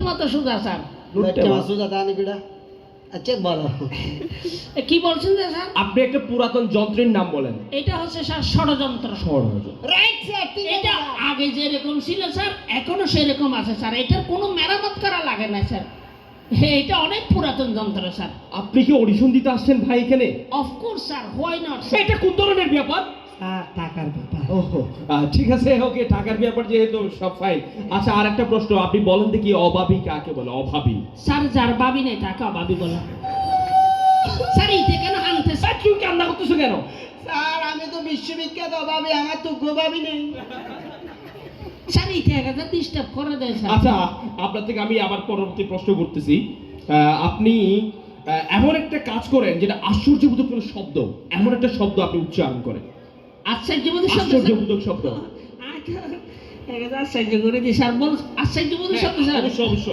মতো সুদা স্যার। সুদা জানি বিড়া আচ্ছা বলো কি বলছেন যে স্যার? আপনি একটা পুরাতন যন্ত্রের নাম বলেন। এটা হচ্ছে স্যার ষড়যন্ত্র। রাইট স্যার ঠিক এটা আগে যেরকম ছিল স্যার এখনো সেরকম আছে স্যার, এটার কোনো মেরামত করা লাগে না স্যার। এটা অনেক পুরাতন যন্ত্র স্যার। আপনি কি অডিশন দিতে আসছেন ভাই এখানে? Of course sir, why not. এটা কোন ধরনের ব্যাপার? স্যার টাকার ব্যাপার। ওহো, ঠিক আছে, ওকে, টাকার ব্যাপার যেহেতু সব ফাইন। আচ্ছা, আর একটা প্রশ্ন, আপনি বলেন দেখি অভাবী কাকে বলে? অভাবী স্যার যার ভাবি নেই তাকে অভাবী বলে। স্যার এইটা কেন আনতে স্যার? তুমি কান্না করতেছো কেন? স্যার আমি তো বিশ্ববিখ্যাত অভাবী, আমার তো গোভাবী নেই। স্যার এইটা একটা ডিস্টার্ব করে দেয় স্যার। আচ্ছা, আপনার থেকে আমি আবার পরবর্তী প্রশ্ন করতেছি। আপনি এমন একটা কাজ করেন যেটা আশ্চর্যবোধক কোনো শব্দ, এমন একটা শব্দ আপনি উচ্চারণ করেন। আশ্চর্যবোধক শব্দ স্যার? আশ্চর্যবোধক শব্দ। আশ্চর্য করে দিই স্যার, বল আশ্চর্যবোধক শব্দ স্যার। অবশ্যই অবশ্যই।